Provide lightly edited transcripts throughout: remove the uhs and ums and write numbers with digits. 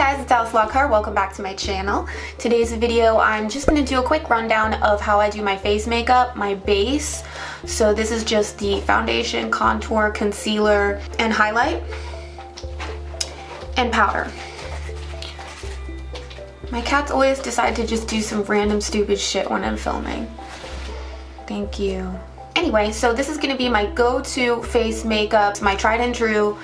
guys, it's Anastasia. Welcome back to my channel. Today's video, I'm just going to do a quick rundown of how I do my face makeup, my base. So this is just the foundation, contour, concealer, and highlight, and powder. My cats always decide to just do some random stupid shit when I'm filming. Thank you. Anyway, so this is going to be my go-to face makeup, my tried and true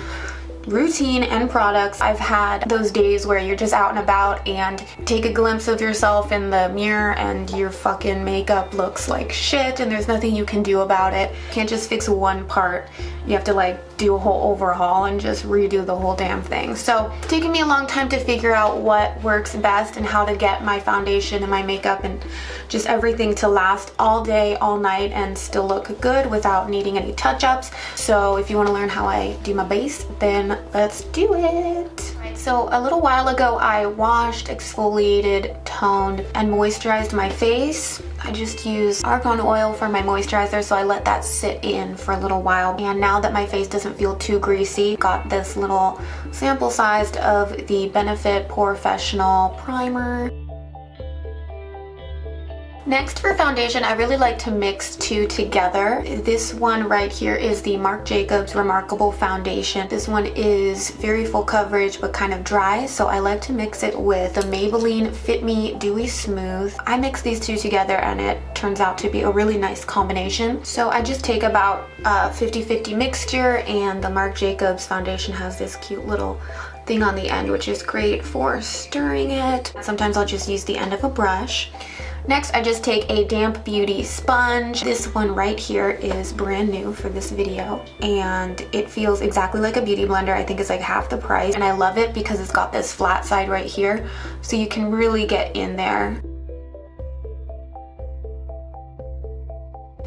routine and products. I've had those days where you're just out and about and take a glimpse of yourself in the mirror and your fucking makeup looks like shit and there's nothing you can do about it. You can't just fix one part. You have to like do a whole overhaul and just redo the whole damn thing. So it's taken me a long time to figure out what works best and how to get my foundation and my makeup and just everything to last all day, all night, and still look good without needing any touch-ups. So if you want to learn how I do my base, then let's do it. Alright, so a little while ago I washed, exfoliated, toned, and moisturized my face. I just use argan oil for my moisturizer, so I let that sit in for a little while. And now that my face doesn't feel too greasy, got this little sample sized of the Benefit Porefessional primer. Next, for foundation, I really like to mix two together. This one right here is the Marc Jacobs reMarcable foundation. This one is very full coverage but kind of dry, so I like to mix it with the Maybelline Fit Me Dewy Smooth. I mix these two together and it turns out to be a really nice combination. So I just take about 50-50 mixture, and the Marc Jacobs foundation has this cute little thing on the end, which is great for stirring it. Sometimes I'll just use the end of a brush. Next, I just take a damp beauty sponge. This one right here is brand new for this video, and it feels exactly like a beauty blender. I think it's like half the price, and I love it because it's got this flat side right here, so you can really get in there.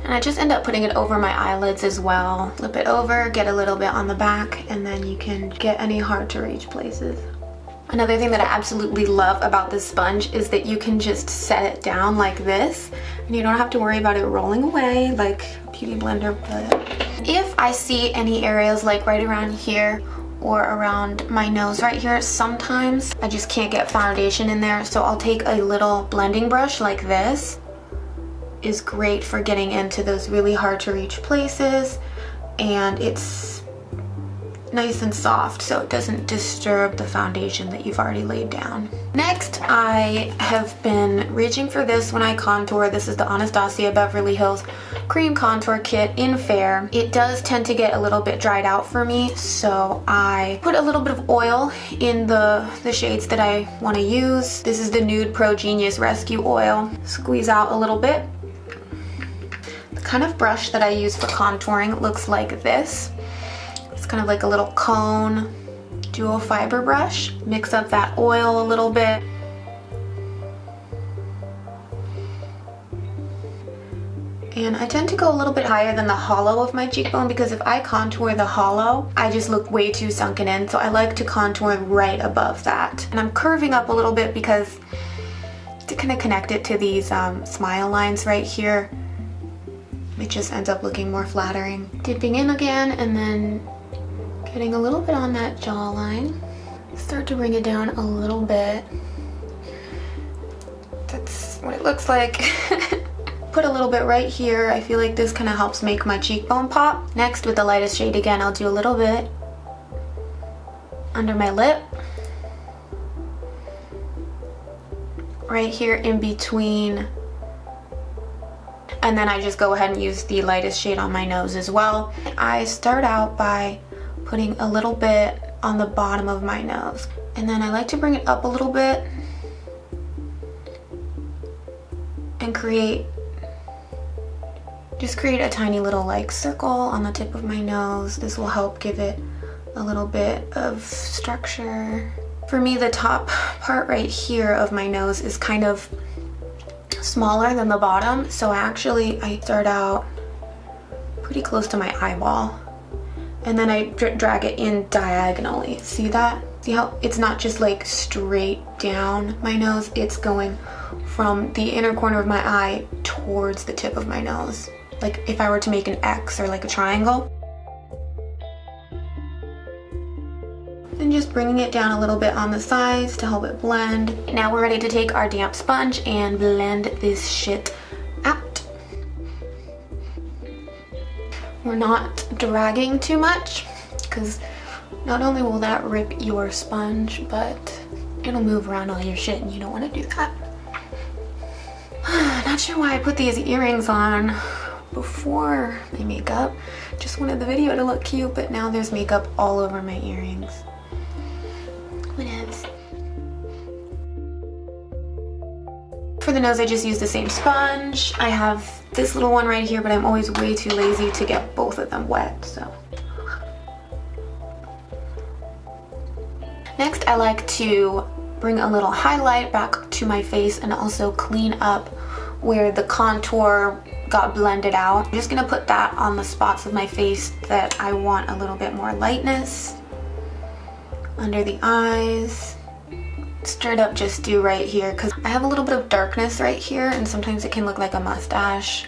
And I just end up putting it over my eyelids as well. Flip it over, get a little bit on the back, and then you can get any hard to reach places. Another thing that I absolutely love about this sponge is that you can just set it down like this and you don't have to worry about it rolling away like a beauty blender would. If I see any areas like right around here or around my nose right here, sometimes I just can't get foundation in there, so I'll take a little blending brush like this. Is great for getting into those really hard to reach places, and it's nice and soft so it doesn't disturb the foundation that you've already laid down. Next, I have been reaching for this when I contour. This is the Anastasia Beverly Hills Cream Contour Kit in Fair. It does tend to get a little bit dried out for me, so I put a little bit of oil in the shades that I want to use. This is the Nude Pro Genius Rescue Oil. Squeeze out a little bit. The kind of brush that I use for contouring looks like this. Kind of like a little cone dual fiber brush. Mix up that oil a little bit. And I tend to go a little bit higher than the hollow of my cheekbone because if I contour the hollow, I just look way too sunken in, so I like to contour right above that. And I'm curving up a little bit because to kind of connect it to these smile lines right here, it just ends up looking more flattering. Dipping in again and then getting a little bit on that jawline. Start to bring it down a little bit. That's what it looks like. Put a little bit right here. I feel like this kind of helps make my cheekbone pop. Next, with the lightest shade again, I'll do a little bit under my lip. Right here in between. And then I just go ahead and use the lightest shade on my nose as well. I start out by putting a little bit on the bottom of my nose, and then I like to bring it up a little bit and create a tiny little like circle on the tip of my nose. This will help give it a little bit of structure. For me, the top part right here of my nose is kind of smaller than the bottom, so I start out pretty close to my eyeball. And then I drag it in diagonally. See that? See how it's not just like straight down my nose, it's going from the inner corner of my eye towards the tip of my nose. Like if I were to make an X or like a triangle. and just bringing it down a little bit on the sides to help it blend. Now we're ready to take our damp sponge and blend this shit out. We're not dragging too much because not only will that rip your sponge, but it'll move around all your shit and you don't want to do that. Not sure why I put these earrings on before my makeup. Just wanted the video to look cute, but now there's makeup all over my earrings. Whatevs. For the nose, I just use the same sponge. I have this little one right here, but I'm always way too lazy to get both of them wet, so. Next, I like to bring a little highlight back to my face and also clean up where the contour got blended out. I'm just gonna put that on the spots of my face that I want a little bit more lightness. Under the eyes. Straight up just do right here because I have a little bit of darkness right here and sometimes it can look like a mustache.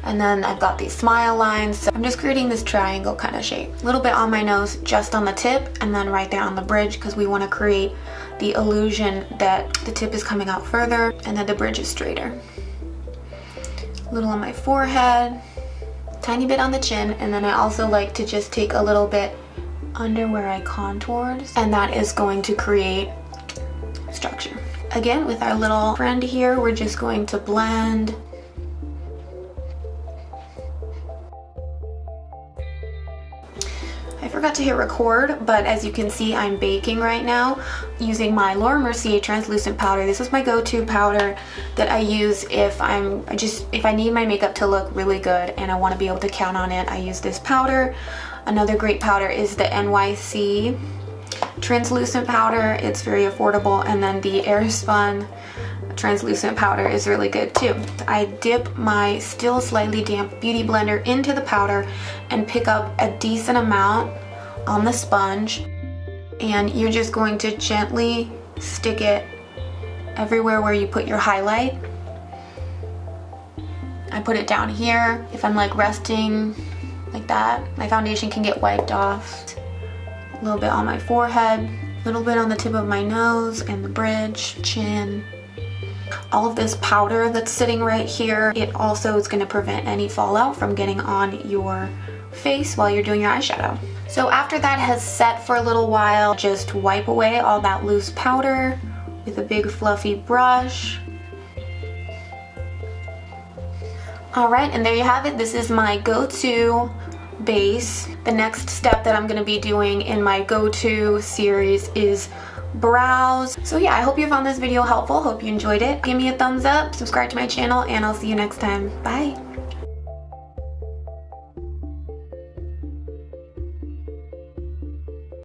And then I've got these smile lines, so I'm just creating this triangle kind of shape. A little bit on my nose, just on the tip, and then right there on the bridge because we want to create the illusion that the tip is coming out further and that the bridge is straighter. A little on my forehead, tiny bit on the chin, and then I also like to just take a little bit under where I contoured, and that is going to create structure. Again, with our little friend here, we're just going to blend. I forgot to hit record, but as you can see, I'm baking right now using my Mercier translucent powder. This is my go-to powder that I use if I need my makeup to look really good and I want to be able to count on it. I use this powder. Another great powder is the NYC translucent powder. It's very affordable, and then the Airspun translucent powder is really good too. I dip my still slightly damp beauty blender into the powder and pick up a decent amount on the sponge, and you're just going to gently stick it everywhere where you put your highlight. I put it down here. If I'm like resting like that, my foundation can get wiped off. A little bit on my forehead, a little bit on the tip of my nose and the bridge, chin. All of this powder that's sitting right here, it also is going to prevent any fallout from getting on your face while you're doing your eyeshadow. So after that has set for a little while, just wipe away all that loose powder with a big fluffy brush. Alright, and there you have it. This is my go-to base. The next step that I'm going to be doing in my go-to series is brows. So yeah, I hope you found this video helpful. Hope you enjoyed it. Give me a thumbs up, subscribe to my channel, and I'll see you next time. Bye!